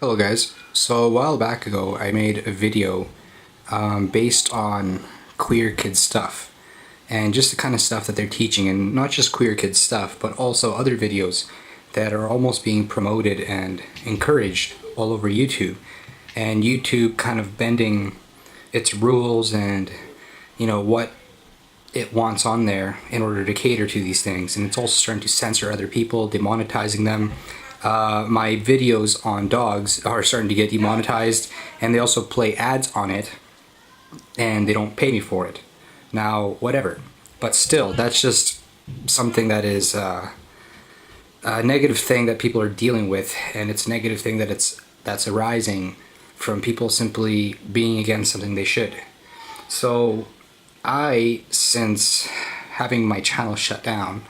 Hello guys. So a while back ago I made a video based on queer kids stuff and just the kind of stuff that they're teaching, and not just queer kids stuff but also other videos that are almost being promoted and encouraged all over YouTube, and YouTube kind of bending its rules and what it wants on there in order to cater to these things, and it's also starting to censor other people, demonetizing them. My videos on dogs are starting to get demonetized, and they also play ads on it, and they don't pay me for it. Now, whatever. But still, that's just something that is a negative thing that people are dealing with, and it's a negative thing that's arising from people simply being against something they should. So since having my channel shut down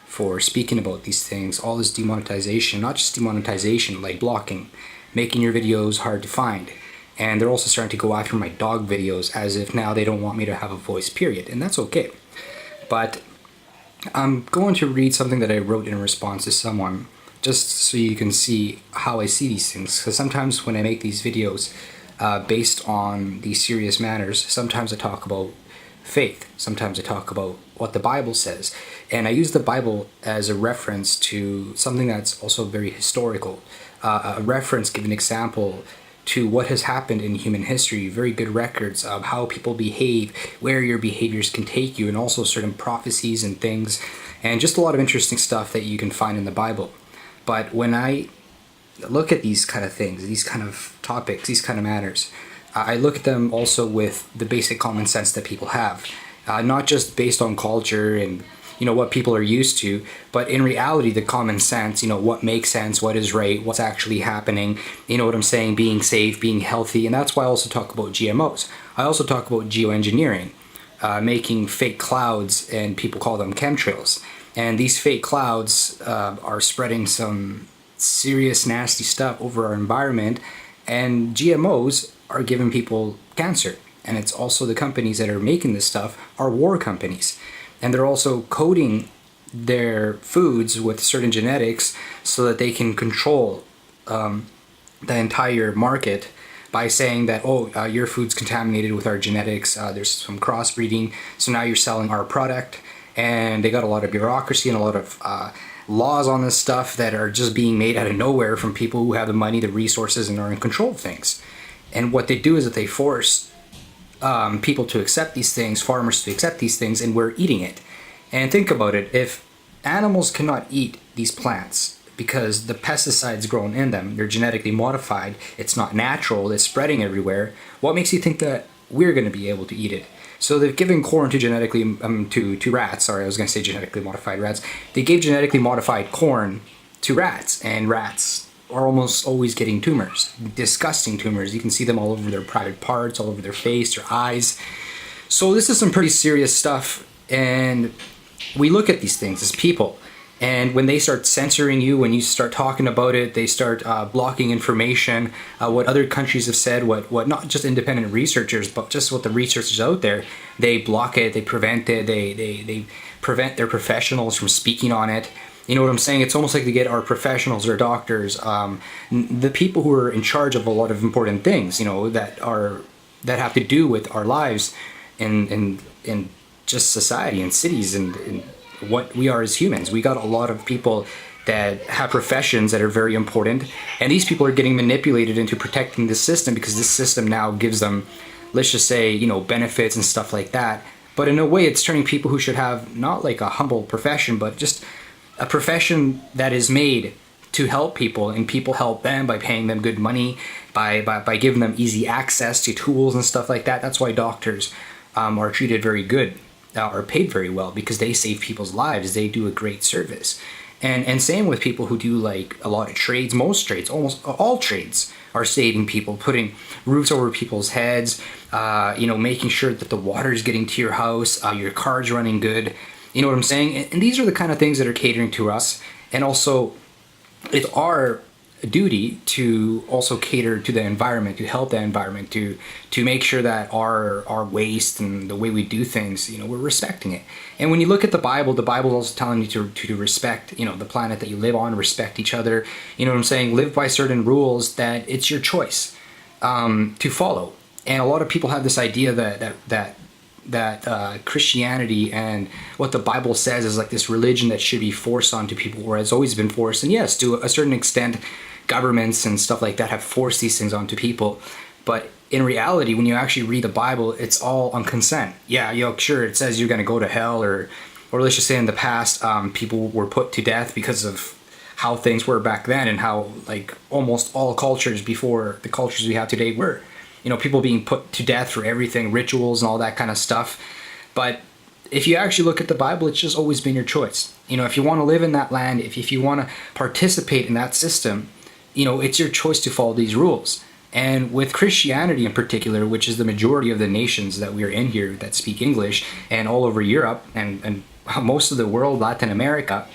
for speaking about these things, all this demonetization, not just demonetization, like blocking, making your videos hard to find, and they're also starting to go after my dog videos as if now they don't want me to have a voice, period, and that's okay. But I'm going to read something that I wrote in response to someone, just so you can see how I see these things, because sometimes when I make these videos based on these serious matters, sometimes I talk about faith, sometimes I talk about what the Bible says, and I use the Bible as a reference to something that's also very historical, a reference, give an example to what has happened in human history, very good records of how people behave, where your behaviors can take you, and also certain prophecies and things, and just a lot of interesting stuff that you can find in the Bible. But when I look at these kind of things, these kind of topics, these kind of matters, I look at them also with the basic common sense that people have, not just based on culture and what people are used to, but in reality the common sense, what makes sense, what is right, what's actually happening, what I'm saying, being safe, being healthy. And that's why I also talk about GMOs. I also talk about geoengineering, making fake clouds, and people call them chemtrails, and these fake clouds are spreading some serious nasty stuff over our environment, and GMOs are giving people cancer. And it's also the companies that are making this stuff are war companies, and they're also coating their foods with certain genetics so that they can control the entire market by saying that, your food's contaminated with our genetics, there's some crossbreeding, so now you're selling our product. And they got a lot of bureaucracy and a lot of laws on this stuff that are just being made out of nowhere from people who have the money, the resources, and are in control of things. And what they do is that they force people to accept these things, farmers to accept these things, and we're eating it. And think about it, if animals cannot eat these plants because the pesticides grown in them, they're genetically modified, it's not natural, it's spreading everywhere, what makes you think that we're going to be able to eat it? So they've given corn to to rats. Sorry, I was going to say genetically modified rats. They gave genetically modified corn to rats, and rats are almost always getting tumors, disgusting tumors. You can see them all over their private parts, all over their face, their eyes. So this is some pretty serious stuff, and we look at these things as people. And when they start censoring you, when you start talking about it, they start blocking information, what other countries have said, what not just independent researchers, but just what the researchers out there, they block it, they prevent it, they prevent their professionals from speaking on it. You know what I'm saying? It's almost like they get our professionals or doctors, the people who are in charge of a lot of important things, that have to do with our lives in just society and cities and what we are as humans. We got a lot of people that have professions that are very important, and these people are getting manipulated into protecting this system because this system now gives them, let's just say, benefits and stuff like that. But in a way, it's turning people who should have not like a humble profession, but just a profession that is made to help people, and people help them by paying them good money, by giving them easy access to tools and stuff like that. That's why doctors are treated very good, are paid very well, because they save people's lives. They do a great service. And same with people who do like a lot of trades. Most trades, almost all trades, are saving people, putting roofs over people's heads, making sure that the water is getting to your house, your car's running good. You know what I'm saying? And these are the kind of things that are catering to us. And also, it's our duty to also cater to the environment, to help the environment, to make sure that our waste and the way we do things, we're respecting it. And when you look at the Bible is also telling you to respect, the planet that you live on, respect each other. You know what I'm saying? Live by certain rules that it's your choice to follow. And a lot of people have this idea that Christianity and what the Bible says is like this religion that should be forced onto people, or has always been forced. And yes, to a certain extent, governments and stuff like that have forced these things onto people. But in reality, when you actually read the Bible, it's all on consent. Yeah, sure, it says you're going to go to hell, or let's just say in the past, people were put to death because of how things were back then, and how like almost all cultures before the cultures we have today were. People being put to death for everything, rituals and all that kind of stuff. But if you actually look at the Bible, it's just always been your choice. If you want to live in that land, if you want to participate in that system, it's your choice to follow these rules. And with Christianity in particular, which is the majority of the nations that we are in here that speak English, and all over Europe and most of the world, Latin America,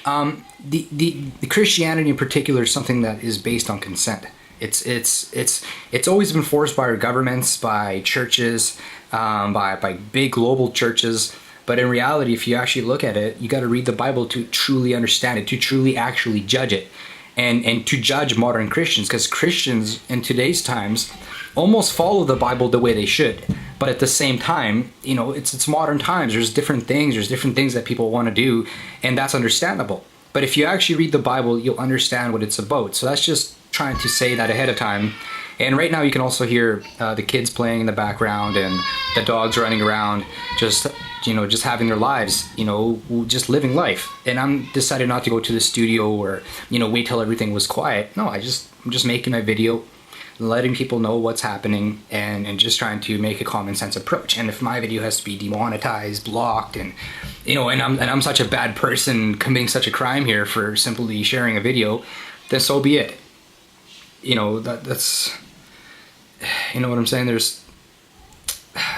the Christianity in particular is something that is based on consent. It's always been forced by our governments, by churches, by big global churches. But in reality, if you actually look at it, you got to read the Bible to truly understand it, to truly actually judge it, and to judge modern Christians, because Christians in today's times almost follow the Bible the way they should. But at the same time, it's modern times. There's different things that people want to do, and that's understandable. But if you actually read the Bible, you'll understand what it's about. So that's just trying to say that ahead of time. And right now you can also hear the kids playing in the background, and the dogs running around, just having their lives, just living life. And I'm decided not to go to the studio or wait till everything was quiet. No, I'm just making my video, letting people know what's happening, and just trying to make a common sense approach. And if my video has to be demonetized, blocked, and I'm such a bad person committing such a crime here for simply sharing a video, then so be it. That's what I'm saying.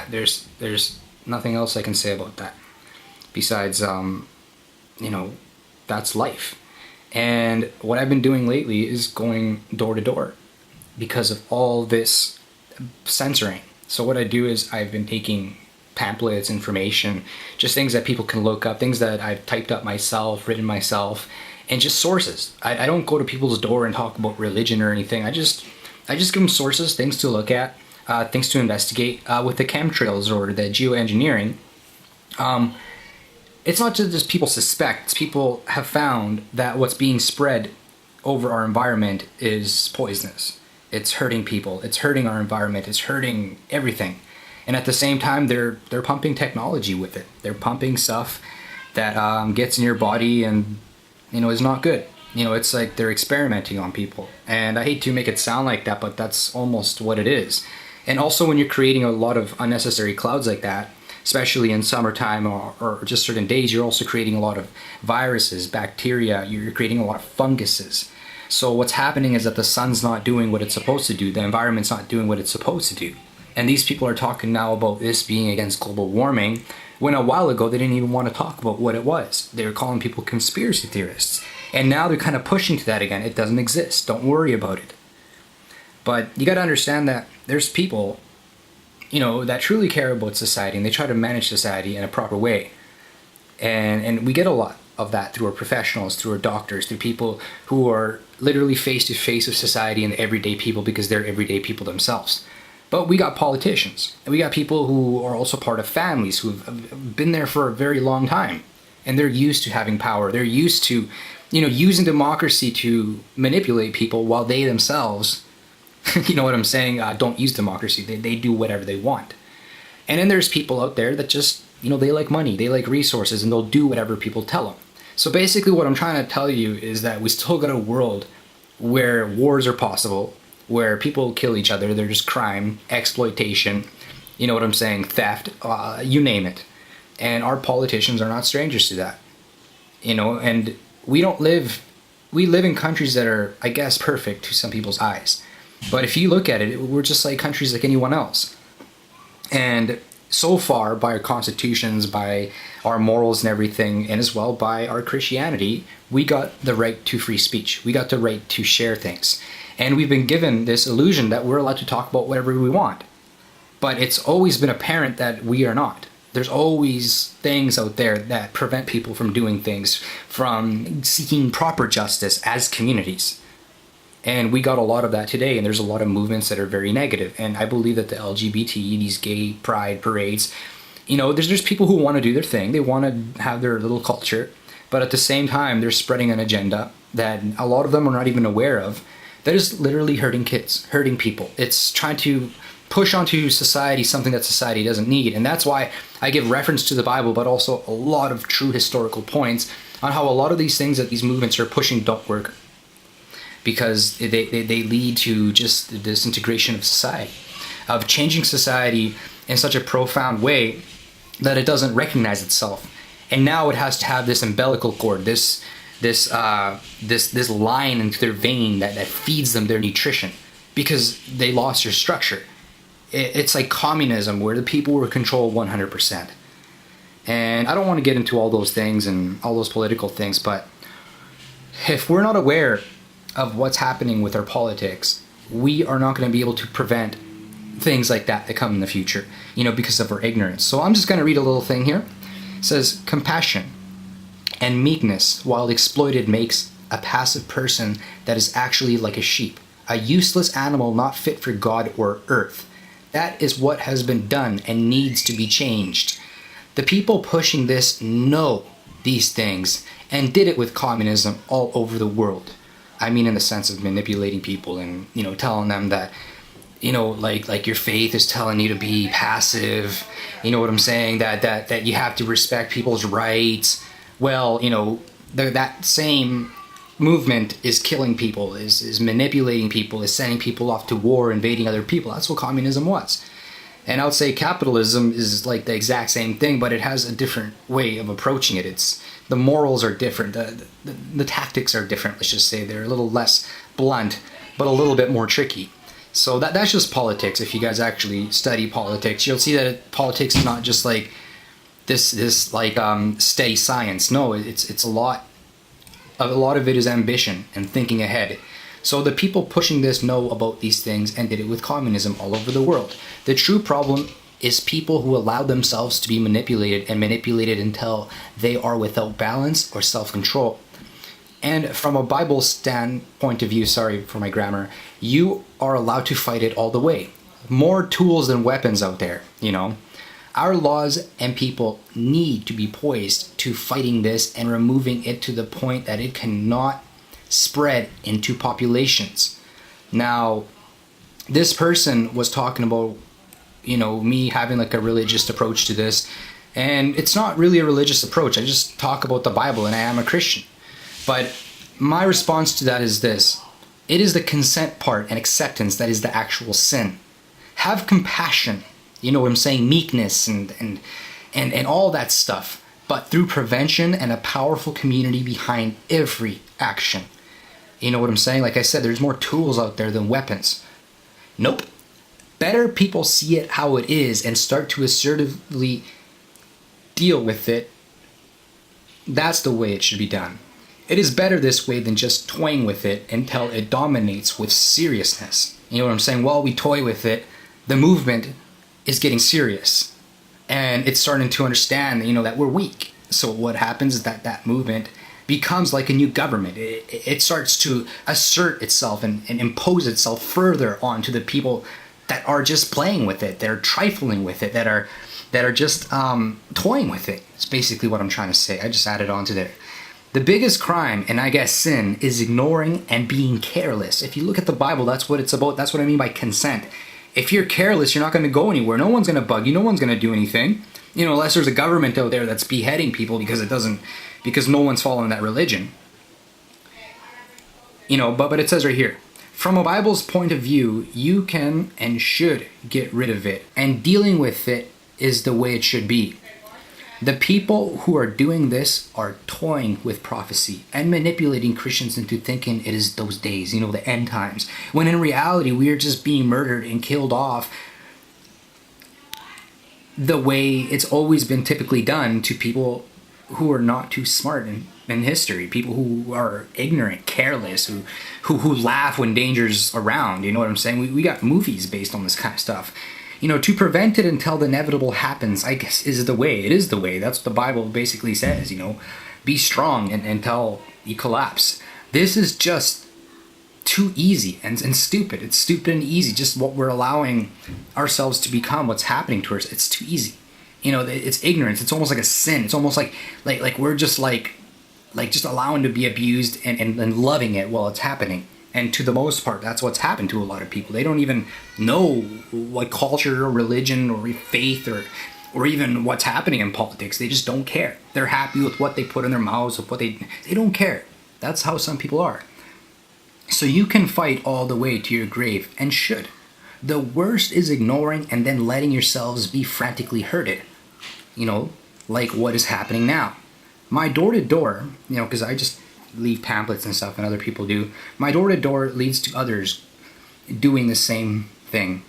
There's nothing else I can say about that besides that's life. And what I've been doing lately is going door to door because of all this censoring. So what I do is I've been taking pamphlets, information, just things that people can look up, things that I've typed up myself, written myself, and just sources. I don't go to people's door and talk about religion or anything. I just give them sources, things to look at, things to investigate. With the chemtrails or the geoengineering, it's not just people suspect. It's people have found that what's being spread over our environment is poisonous. It's hurting people. It's hurting our environment. It's hurting everything. And at the same time, they're pumping technology with it. They're pumping stuff that gets in your body and is not good. It's like they're experimenting on people. And I hate to make it sound like that, but that's almost what it is. And also when you're creating a lot of unnecessary clouds like that, especially in summertime or just certain days, you're also creating a lot of viruses, bacteria, you're creating a lot of funguses. So what's happening is that the sun's not doing what it's supposed to do, the environment's not doing what it's supposed to do. And these people are talking now about this being against global warming, when a while ago they didn't even want to talk about what it was. They were calling people conspiracy theorists. And now they're kind of pushing to that again. It doesn't exist. Don't worry about it. But you got to understand that there's people, that truly care about society, and they try to manage society in a proper way. And we get a lot of that through our professionals, through our doctors, through people who are literally face to face with society and everyday people because they're everyday people themselves. But we got politicians, and we got people who are also part of families who've been there for a very long time, and they're used to having power. They're used to, using democracy to manipulate people while they themselves, don't use democracy. They do whatever they want. And then there's people out there that just, they like money, they like resources, and they'll do whatever people tell them. So basically what I'm trying to tell you is that we still got a world where wars are possible, where people kill each other. There's crime, exploitation, theft, you name it. And our politicians are not strangers to that. And we live in countries that are, I guess, perfect to some people's eyes. But if you look at it, we're just like countries like anyone else. And so far by our constitutions, by our morals and everything, and as well by our Christianity, we got the right to free speech. We got the right to share things. And we've been given this illusion that we're allowed to talk about whatever we want. But it's always been apparent that we are not. There's always things out there that prevent people from doing things, from seeking proper justice as communities. And we got a lot of that today, and there's a lot of movements that are very negative. And I believe that the LGBT, these gay pride parades, there's people who want to do their thing. They want to have their little culture. But at the same time, they're spreading an agenda that a lot of them are not even aware of, that is literally hurting kids, hurting people. It's trying to push onto society something that society doesn't need. And that's why I give reference to the Bible, but also a lot of true historical points on how a lot of these things that these movements are pushing don't work, because they lead to just the disintegration of society, of changing society in such a profound way that it doesn't recognize itself. And now it has to have this umbilical cord, this line into their vein that feeds them their nutrition, because they lost their structure. It's like communism, where the people were controlled 100%. And I don't want to get into all those things and all those political things, but if we're not aware of what's happening with our politics, we are not going to be able to prevent things like that come in the future, because of our ignorance. So I'm just going to read a little thing here. It says, compassion and meekness, while exploited, makes a passive person that is actually like a sheep, a useless animal not fit for God or earth. That is what has been done and needs to be changed. The people pushing this know these things and did it with communism all over the world. I mean, in the sense of manipulating people and, telling them that, like your faith is telling you to be passive. You know what I'm saying? That you have to respect people's rights. Well, that same movement is killing people, is manipulating people, is sending people off to war, invading other people. That's what communism was. And I would say capitalism is like the exact same thing, but it has a different way of approaching it. The morals are different, the tactics are different, let's just say. They're a little less blunt, but a little bit more tricky. So that's just politics. If you guys actually study politics, you'll see that politics is not just like this like steady science. No, it's a lot of it is ambition and thinking ahead. So the people pushing this know about these things and did it with communism all over the world. The true problem is people who allow themselves to be manipulated until they are without balance or self-control. And from a Bible standpoint of view, sorry for my grammar, you are allowed to fight it all the way. More tools than weapons out there, Our laws and people need to be poised to fighting this and removing it to the point that it cannot spread into populations. Now, this person was talking about, me having like a religious approach to this, and it's not really a religious approach. I just talk about the Bible, and I am a Christian. But my response to that is this: it is the consent part and acceptance that is the actual sin. Have compassion, you know what I'm saying, meekness and all that stuff, but through prevention and a powerful community behind every action. You know what I'm saying? Like I said, there's more tools out there than weapons. Nope. Better people see it how it is and start to assertively deal with it. That's the way it should be done. It is better this way than just toying with it until it dominates with seriousness. You know what I'm saying? While we toy with it, the movement is getting serious. And it's starting to understand, that we're weak. So what happens is that movement becomes like a new government. It starts to assert itself and impose itself further onto the people that are just playing with it, that are trifling with it, that are just toying with it. It's basically what I'm trying to say. I just added on to there. The biggest crime, and I guess sin, is ignoring and being careless. If you look at the Bible, that's what it's about. That's what I mean by consent. If you're careless, you're not going to go anywhere. No one's going to bug you. No one's going to do anything. Unless there's a government out there that's beheading people because no one's following that religion. But it says right here, from a Bible's point of view, you can and should get rid of it. And dealing with it is the way it should be. The people who are doing this are toying with prophecy and manipulating Christians into thinking it is those days, the end times. When in reality, we are just being murdered and killed off the way it's always been typically done to people who are not too smart in history, people who are ignorant, careless, who laugh when danger's around. You know what I'm saying? We got movies based on this kind of stuff. You know, to prevent it until the inevitable happens, I guess, is the way. It is the way. That's what the Bible basically says, you know. Be strong until you collapse. This is just too easy and stupid. It's stupid and easy. Just what we're allowing ourselves to become, what's happening to us. It's too easy. You know, it's ignorance. It's almost like a sin. It's almost like we're just like just allowing to be abused and loving it while it's happening. And to the most part, that's what's happened to a lot of people. They don't even know what culture or religion or faith or even what's happening in politics. They just don't care. They're happy with what they put in their mouths, with what they don't care. That's how some people are. So you can fight all the way to your grave, and should. The worst is ignoring and then letting yourselves be frantically hurted. You know, like what is happening now. My door-to-door, you know, because I just leave pamphlets and stuff and other people do. My door-to-door leads to others doing the same thing.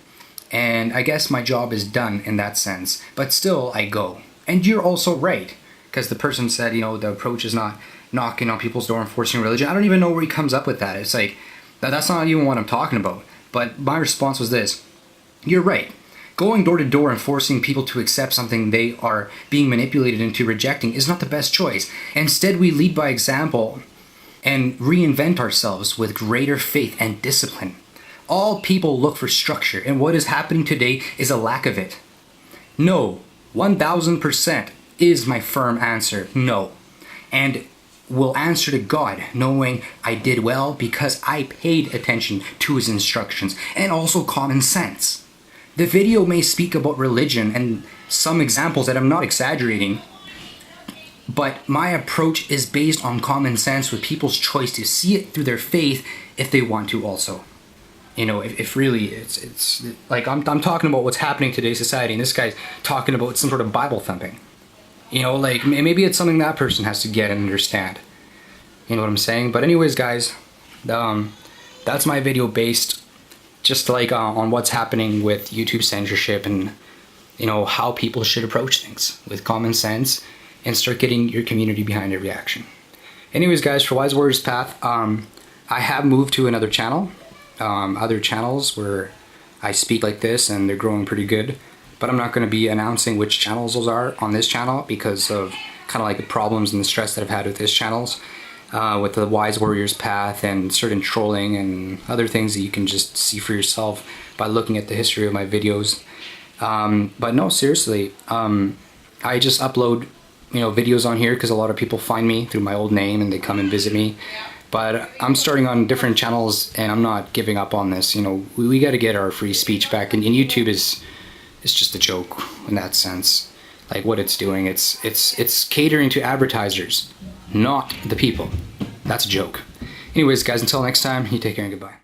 And I guess my job is done in that sense. But still, I go. And you're also right. Because the person said, you know, the approach is not knocking on people's door and forcing religion. I don't even know where he comes up with that. It's like, that's not even what I'm talking about. But my response was this. You're right. Going door to door and forcing people to accept something they are being manipulated into rejecting is not the best choice. Instead, we lead by example and reinvent ourselves with greater faith and discipline. All people look for structure, and what is happening today is a lack of it. No, 1000% is my firm answer, no. And will answer to God, knowing I did well because I paid attention to his instructions, and also common sense. The video may speak about religion and some examples that I'm not exaggerating, but my approach is based on common sense with people's choice to see it through their faith if they want to also. You know, if really it's like I'm talking about what's happening in today's society, and this guy's talking about some sort of Bible thumping. You know, like maybe it's something that person has to get and understand. You know what I'm saying? But anyways, guys, that's my video based just like on what's happening with YouTube censorship, and you know how people should approach things with common sense and start getting your community behind every action. Anyways, guys, for Wise Warriors Path, I have moved to another channel. Other channels where I speak like this, and they're growing pretty good, but I'm not going to be announcing which channels those are on this channel because of kind of like the problems and the stress that I've had with this channels, with the Wise Warriors Path and certain trolling and other things that you can just see for yourself by looking at the history of my videos. But no, seriously, I just upload, you know, videos on here because a lot of people find me through my old name and they come and visit me. But I'm starting on different channels, and I'm not giving up on this. You know, we got to get our free speech back, and YouTube is just a joke in that sense. Like what it's doing, it's catering to advertisers, not the people. That's a joke. Anyways, guys, until next time, you take care and goodbye.